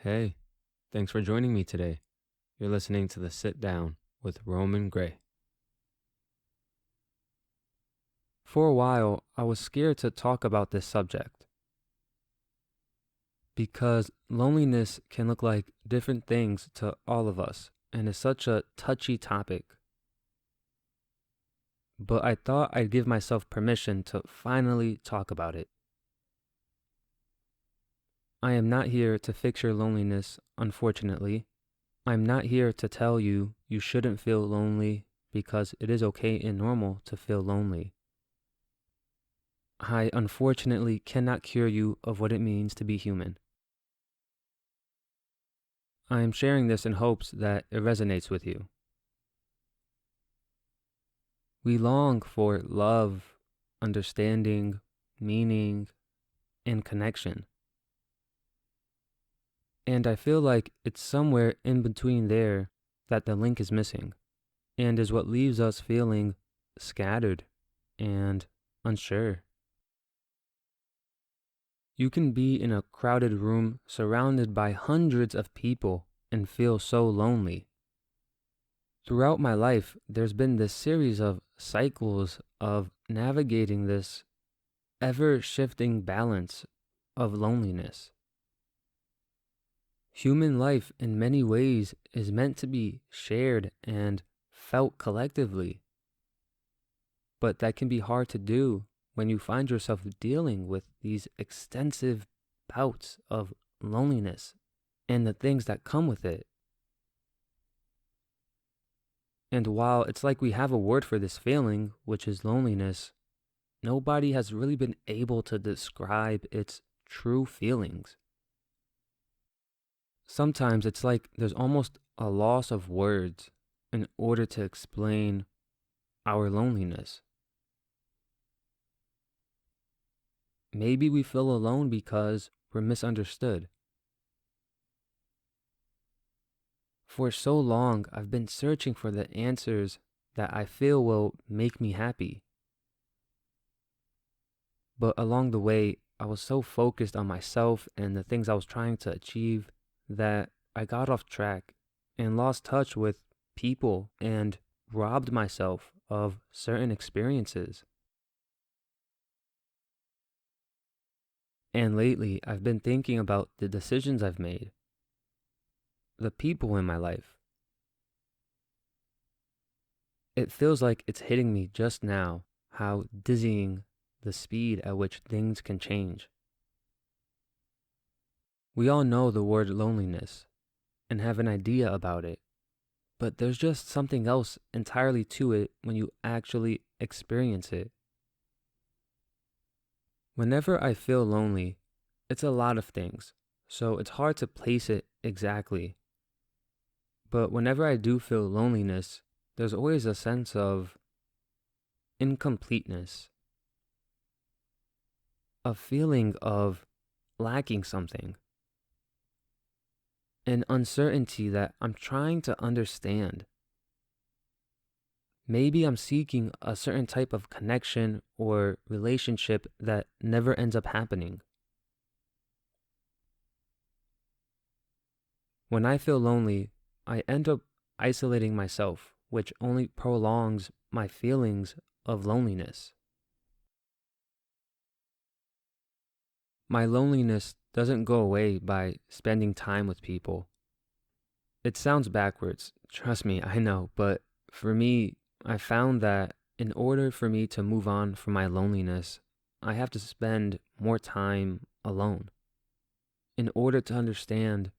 Hey, thanks for joining me today. You're listening to the Sit Down with Roman Gray. For a while, I was scared to talk about this subject because loneliness can look like different things to all of us and is such a touchy topic. But I thought I'd give myself permission to finally talk about it. I am not here to fix your loneliness, unfortunately. I'm not here to tell you you shouldn't feel lonely because it is okay and normal to feel lonely. I unfortunately cannot cure you of what it means to be human. I am sharing this in hopes that it resonates with you. We long for love, understanding, meaning, and connection. And I feel like it's somewhere in between there that the link is missing, and is what leaves us feeling scattered and unsure. You can be in a crowded room surrounded by hundreds of people and feel so lonely. Throughout my life, there's been this series of cycles of navigating this ever-shifting balance of loneliness. Human life, in many ways, is meant to be shared and felt collectively. But that can be hard to do when you find yourself dealing with these extensive bouts of loneliness and the things that come with it. And while it's like we have a word for this feeling, which is loneliness, nobody has really been able to describe its true feelings. Sometimes it's like there's almost a loss of words in order to explain our loneliness. Maybe we feel alone because we're misunderstood. For so long, I've been searching for the answers that I feel will make me happy. But along the way, I was so focused on myself and the things I was trying to achieve that I got off track and lost touch with people and robbed myself of certain experiences. And lately, I've been thinking about the decisions I've made, the people in my life. It feels like it's hitting me just now how dizzying the speed at which things can change. We all know the word loneliness and have an idea about it, but there's just something else entirely to it when you actually experience it. Whenever I feel lonely, it's a lot of things, so it's hard to place it exactly. But whenever I do feel loneliness, there's always a sense of incompleteness, a feeling of lacking something, an uncertainty that I'm trying to understand. Maybe I'm seeking a certain type of connection or relationship that never ends up happening. When I feel lonely, I end up isolating myself, which only prolongs my feelings of loneliness. My loneliness doesn't go away by spending time with people. It sounds backwards, trust me, I know, but for me, I found that in order for me to move on from my loneliness, I have to spend more time alone in order to understand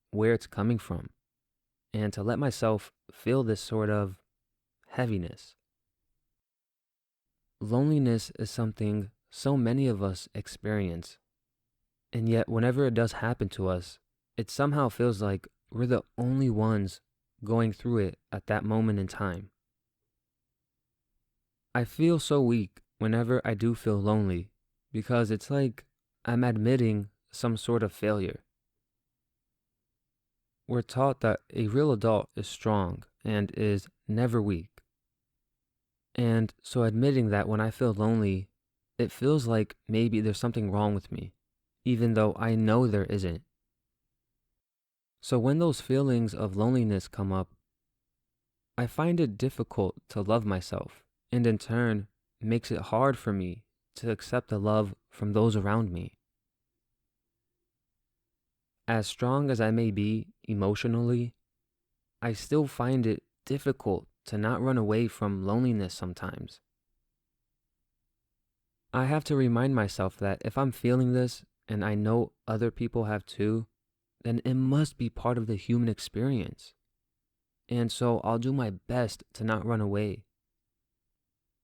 where it's coming from and to let myself feel this sort of heaviness. Loneliness is something so many of us experience, and yet whenever it does happen to us, it somehow feels like we're the only ones going through it at that moment in time. I feel so weak whenever I do feel lonely because it's like I'm admitting some sort of failure. We're taught that a real adult is strong and is never weak. And so admitting that when I feel lonely, it feels like maybe there's something wrong with me, even though I know there isn't. So when those feelings of loneliness come up, I find it difficult to love myself, and in turn, makes it hard for me to accept the love from those around me. As strong as I may be emotionally, I still find it difficult to not run away from loneliness sometimes. I have to remind myself that if I'm feeling this, and I know other people have too, then it must be part of the human experience. And so I'll do my best to not run away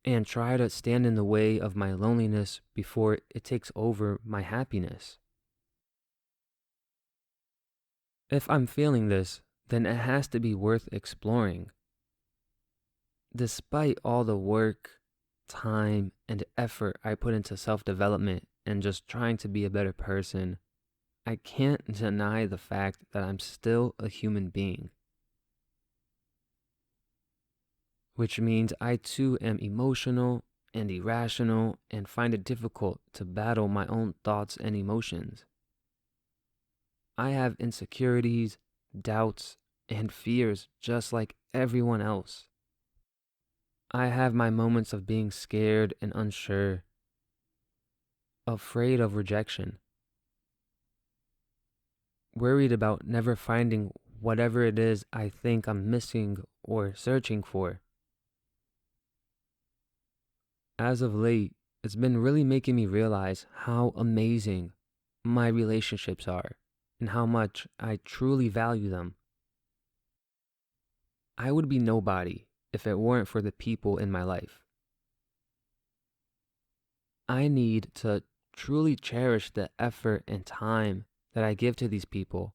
and try to stand in the way of my loneliness before it takes over my happiness. If I'm feeling this, then it has to be worth exploring. Despite all the work, time, and effort I put into self development and just trying to be a better person, I can't deny the fact that I'm still a human being. Which means I too am emotional and irrational and find it difficult to battle my own thoughts and emotions. I have insecurities, doubts, and fears just like everyone else. I have my moments of being scared and unsure, afraid of rejection, worried about never finding whatever it is I think I'm missing or searching for. As of late, it's been really making me realize how amazing my relationships are and how much I truly value them. I would be nobody if it weren't for the people in my life. I need to truly cherish the effort and time that I give to these people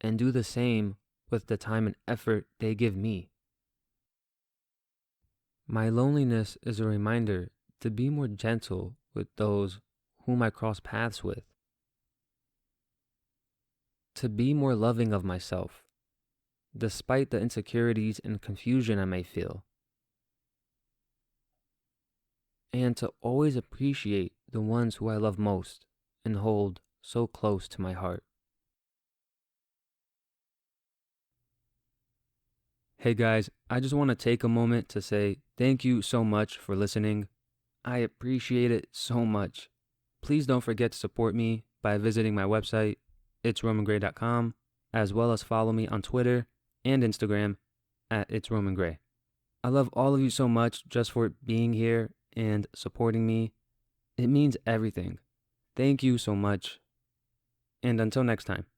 and do the same with the time and effort they give me. My loneliness is a reminder to be more gentle with those whom I cross paths with, to be more loving of myself, despite the insecurities and confusion I may feel, and to always appreciate the ones who I love most and hold so close to my heart. Hey guys, I just want to take a moment to say thank you so much for listening. I appreciate it so much. Please don't forget to support me by visiting my website, itsromangray.com, as well as follow me on Twitter and Instagram at itsromangray. I love all of you so much just for being here and supporting me. It means everything. Thank you so much. And until next time.